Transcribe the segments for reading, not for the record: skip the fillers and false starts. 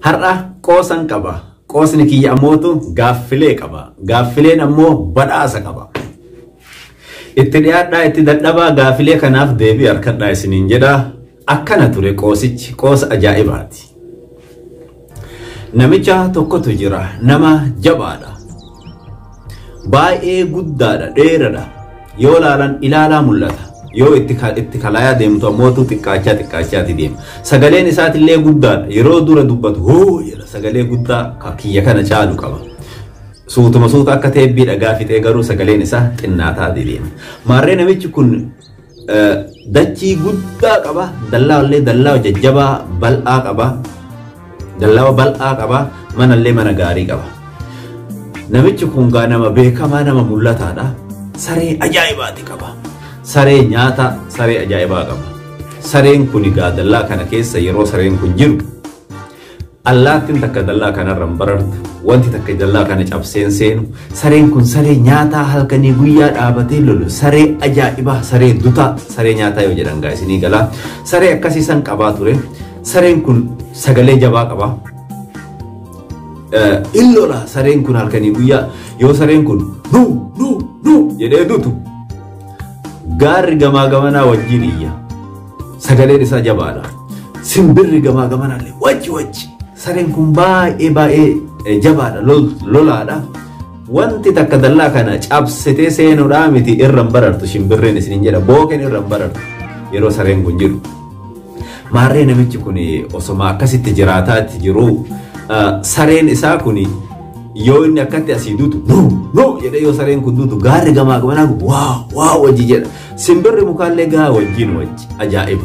Har'a qoosan qaba. Qoosni kiyya ammoo gaaffilee qaba. Gaaffileen ammoo badhaasa qaba. Itti dhiyaadhaa itti dadhabaa gaaffilee kanaaf deebii harkadhaa isiniin jedha. Akkana ture qoosichi qoosa ajaa'ibaati. Namicha tokkotu jira. Nama jabaadha. Baay'ee guddaadha, dheeraadha. Yoo laalan ilaalaa mul'ata. Yoo itti kalaayaa deemtu ammoo xiqqaachaati deema. Sagaleen isaatillee guddaadha. Yeroo dura dubbatu hoo jedha. Sagalee guddaa kiyya kana caalu qaba. Suutuma suuta akka teebbii dhagaa fixee garuu sagaleen isaa xinnaataa deema. Maarree namichi kun dachii guddaa qaba. Dallaallee dallaa jajjabaa bal'aa qaba. Dallaa bal'aa qaba. Manallee mana gaarii qaba. Namichi kun gaa nama beekamaa nama mul'ataadha. Saree ajaa'ibaati qaba. Saree nyaata saree ajaa'ibaa qaba. Sareen kun gaa dallaa kana keessa yeroo sareen kun jiru allaattiin takka dallaa kanarra hin barartu. Wanti takka dallaa kana cabseen seenu. Sareen kun saree nyaataa halkanii guyyaa dhaabatee lolu. Saree ajaa'ibaa, saree dutaa, saree nyaataa yoo jedhan gaa isinii galaa. Saree akkasii san qabaa ture. Sareen kun sagalee jabaa qaba. Illola sareen kun halkanii guyyaa yoo sareen kun nu jedhee dutu gaarri gamaa gamanaa wajjin iyya. Sagaleen isaa jabaadha. Simbirri gamaa gamanaallee wajji. Sareen kun baay'ee jabaadha, lolaadha. Wanti takka dallaa kana cabsitee seenuudhaa miti irra hin barartu. Shimbirreen isiniin jedha bookeen irra hin barartu yeroo sareen kun jiru. Maarree namichi kun osoma akkasitti jiraataatti jiru. Sareen isaa kun yoo inni akkatti asii duutu no jedhee yoo sareen kun duutu gaarri gamaa gamanaa waaw wajji jedha. Simbirri mukaallee gaa wajji ajaa'iba.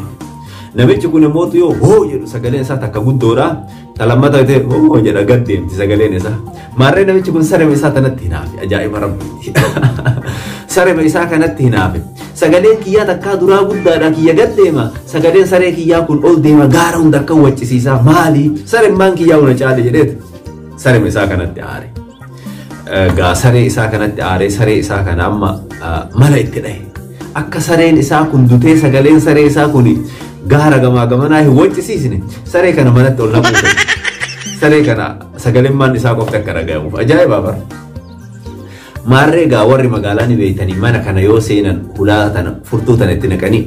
Namichi kun immoo yoo hoo jedhu sagaleen isaa takka guddoodha. Talammata ta'e hoo jedha gad deemti sagaleen isaa. Maarree namichi kun saree isaa kanatti hinaafe ajaa'iba rabbi. Saree isaa kanatti hinaafe. Sagaleen kiyyaa takkaa duraa guddaadha kiyya gad deema. Sagaleen saree kiyyaa kun ol deema gaara hunda akka waccisiisaa maali? Sareen maan kiyyaa una caale jedheeti. Saree isaa kanatti aare. Gaa saree isaa kanatti aare saree isaa kana amma mala itti dhahe. Akka sareen isaa kun dutee sagaleen saree isaa kun gaara gamaa gamanaa hin waccisiisne. Saree kana manatti ol naquuta. Saree kana sagaleen maan isaa qofti akka dhagahamuuf ajaa'ibaa bara. Maarree gaa warri magaalaa ni beeytanii mana kana yoo seenan hulaa tana furtuu tana itti naqanii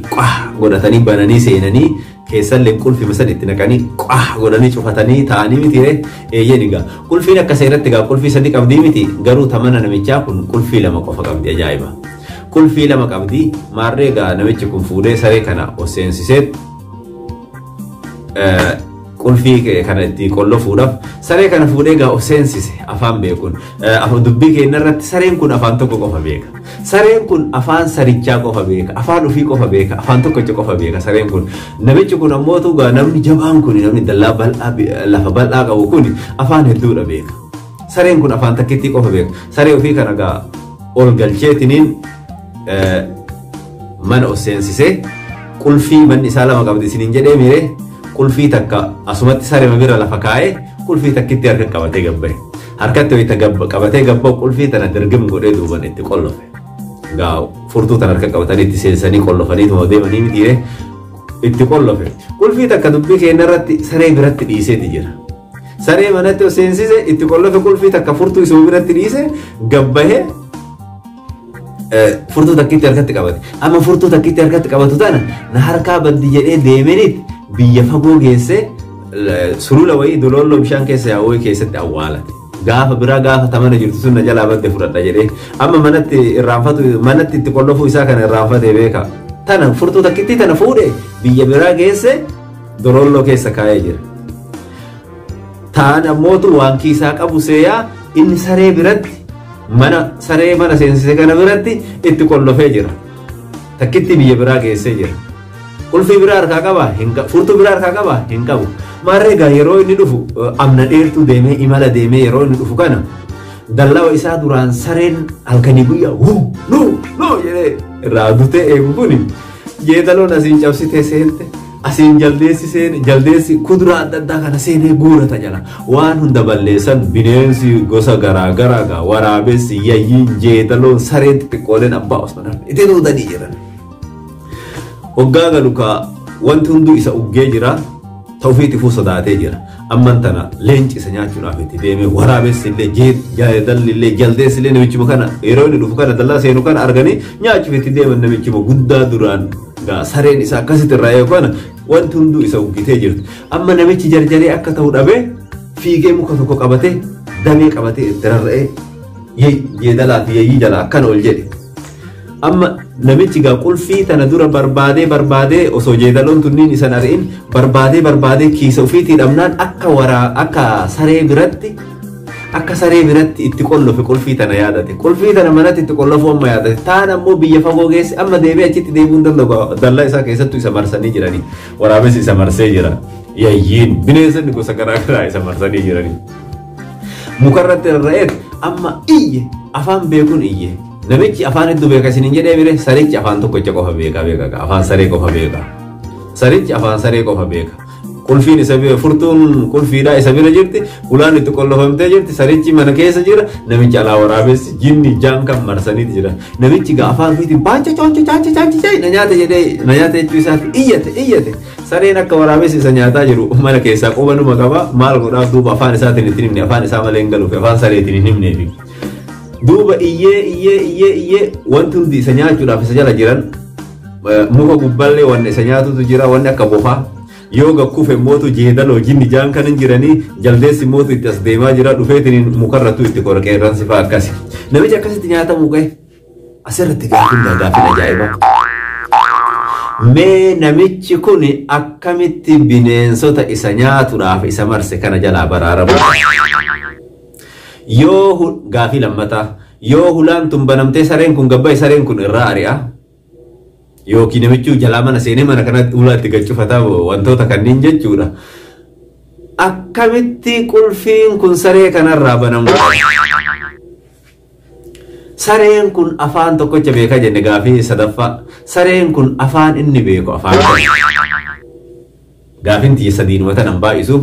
godhatanii bananii seenanii keessallee qulfii masan itti naqanii godhanii cufatanii taa'anii miti eeyyeen egaa qulfiin akka seeratti gaa qulfii sadii qabdii miti garuu tamana namichaa kun qulfii lama qofa qabdi ajaa'iba. Qulfii lama qabdi maarree gaa namichi kun fuudhee saree kana osseensisee qulfii kana itti qollofuudhaaf saree kana fuudhee gaa osseensise afaan beekuun dubbii keenya irratti sareen kun afaan tokko qofa beeka. Sareen kun afaan sarichaa qofa beeka. Afaan ofii qofa beeka. Afaan tokkicha qofa beeka sareen kun. Namichi kun ammoo tugaa namni jabaan kun namni dallaa bal'aa lafa bal'aa qabu kun afaan hedduudha beeka. Sareen kun afaan takkitti qofa beeka. Saree ofii kana gaa ol galcheetiniin mana osseensisee qulfii manni isaa lama qabdi isiniin jedhee miree. Qulfii takka asumatti saree bira lafa kaa'ee qulfii takkitti harka qabatee gabbaa'e. Harkatti wayita qabatee gabba'u qulfii tana dirgim godhee duuban itti qollofe. Gaa furtuu tana harka qabatanii itti seensanii qollofanii tuma deemanii mitiiree itti qollofe. Qulfii takka dubbii keenya irratti saree biratti dhiiseeti jira. Saree manatti seensise itti qollofe qulfii takka furtuu isuma biratti dhiise gabbahee furtuu takkitti harkatti qabate. Amma furtuu takkitti harkatti qabatu tana na harkaa baddi jedhee deemenitti biyya fagoo geesse sulula wayii dololloo bishaan keessa yaa'uu keessatti awwaalate. Gaafa biraa gaafa tamana jirtu sun na jalaa badde fudhadha jedhee amma manatti irraanfatu manatti itti qollofuu isaa kana irraanfatee beeka. Tana furtuu takkitti tana fuudhee biyya biraa geesse dololloo keessa kaa'ee jira. Taan ammootu waan kiisaa qabu seeyaa inni saree biratti saree mana seensise kana biratti itti qollofee jira. Takkitti biyya biraa geessee jira. Qulfii biraa harkaa qaba furtuu biraa harkaa qaba hin qabu. Maarree gaa yeroo inni dhufu amna dheertuu deemee imala deemee yeroo inni dhufu kana dallaa isaa duraan sareen halkanii guyyaa no jedhee irraa dutee eegu kuni jeedaloon asiin cabsitee seente asiin jaldeessi kuduraa adda addaa kana seenee guurata jala waan hunda balleessan bineensi gosa garaa gaa waraabessi yayyiin jeedaloon sareen xixiqqooleen abbaa osman itti duudanii jiran. Hoggaa galukaa wanti hunduu isa uggee jira. tawfiiti fu sodaatee jira amman tana leenci isa nyaachuudhaaf itti deemee waraabessi illee dalli illee jaldeessi illee namichuma kana yeroo inni dhufu kana dallaa seenu kana arganii nyaachuuf itti deeman namichuma guddaa duraan sareen isaa akkasitti irraa eegu kana wanti hunduu isa uggitee jirtu amma namichi jarjaree akka ta'u dhabee fiigee muka tokko qabatee damee qabatee itti rarra'ee jeedalaa fi yeeyyii jala akkana ol jedhe amma namichi gaa qulfii tana dura barbaadee osoo jeedaloon tunniin isan ari'in barbaadee kiisa ufiitii dhabnaan akka saree biratti itti qollofe qulfii tana yaadate qulfii tana manatti itti qollofu amma yaadate taan ammoo biyya fagoo geesse amma deebi'ee achitti deebi'uu hin danda'u dallaa isaa keessattuu isa marsanii jiranii waraabessi isa marsee jira yeeyyiin bineensonni gosa garaagaraa isa marsanii jiranii mukarratti rarra'eet amma iyye afaan beekuun iyye namichi afaan hedduu beeka isiniin jedhee bire sarichi afaan tokkicha qofa beeka afaan saree qofa beeka sarichi afaan saree qofa beeka qulfiin isa bira furtuun qulfiidhaa isa bira jirti ulaan itti qollofamtee jirti sarichi mana keessa jira namichi alaa waraabessi jinni jaan kan marsaniiti jira namichi gaa afaan fiitiin baancha cooncha chaanchi na nyaata jechuu isaati iyyate sareen akka waraabessi isa nyaataa jiru mana keessaa qubanuma qaba maal godhaaf duuba afaan isaatiin ittiin himne afaan isaa malee hin galuuf afaan sareetiin hin himneefi duuba iyyee wanti hundi isa nyaachuudhaaf isa jala jiran muka gubballee wanni isa nyaatutu jira wanni akka bofaa yoo gakkuufe mootu jeedaloo jinni jaan kan hin jiranii jaldeessi mootu itti as deemaa jira dhufeetiin mukarrattu itti qorqeerransi fa'aa akkasi namichi akkasitti nyaatamu qe asirratti gaafin ajaa'iba mee namichi kun akkamitti bineensota isa nyaatuudhaaf isa marse kana jalaa baraaramu yoo gaafii lammataa yoo hulaan tun banamtee sareen kun gabba sareen kun irraa ari'a yookiin namichi jalaa mana seenee mana kanatti ulaatti galchufataa wantoota kanneen jechuudha akkamitti qulfiin kun saree kanarraa banamu sareen kun afaan tokkocha beeka jenne gaafii sadaffaa sareen kun afaan inni beeku afaan gaafiin tiyya sadiinuma tanan baay'isu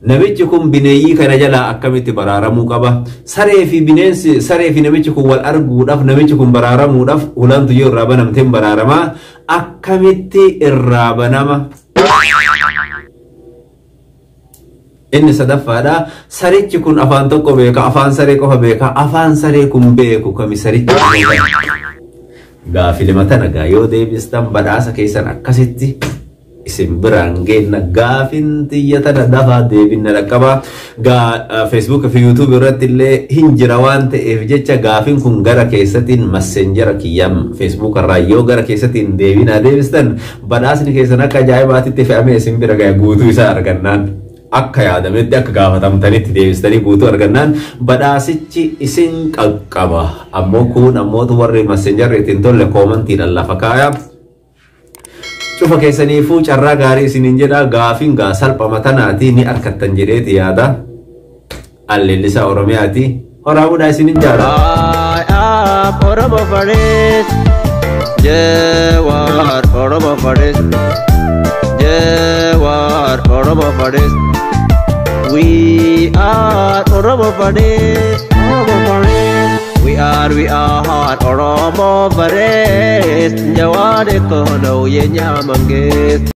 namichi kun bineeyyii kana jalaa akkamitti baraaramuu qaba saree fi namichi kun wal arguudhaaf namichi kun baraaramuudhaaf hulaantu yoo irraa banamteen baraaramaa akkamitti irraa banama inni sadaffaadha sarichi kun afaan tokko beeka afaan saree qofa beeka afaan saree kun beeku kami sarichi gaafii lama tana gaa yoo deebistan badhaasa keessan akkasitti isin biraan geenna gaafin tiyya tana dafaa deebinna dhaqqaba Facebook fi YouTube irratti illee hin jira waan ta'eef jecha gaafin kun gara keessatiin messenjera kiyyam Facebook irraa yoo gara keessatiin deebinaa deebistan badhaasni keessan akka ajaa'ibaatitti fe'amee isin bira ga'e guutuu isaa argannaan akka yaadametti akka gaafatamtanitti deebistanii guutuu argannaan badhaasichi isin qaqqaba ammoo kun ammootu warri messenjera ittiin tolle koomantiidhaan lafa kaaya cufa keessaniifuu carraa gaarii isiniin jedha gaafiin gaa salphama tanaati ni arkattan jedheeti yaada alleellisaa oromiyaati horaabuudhaa isiniin jaala I am Oromo Faris Jewar Oromo Faris Jewar Oromo Faris We are Oromo Faris We are Oromo Faris Jawar Ekono Ye Nyamanges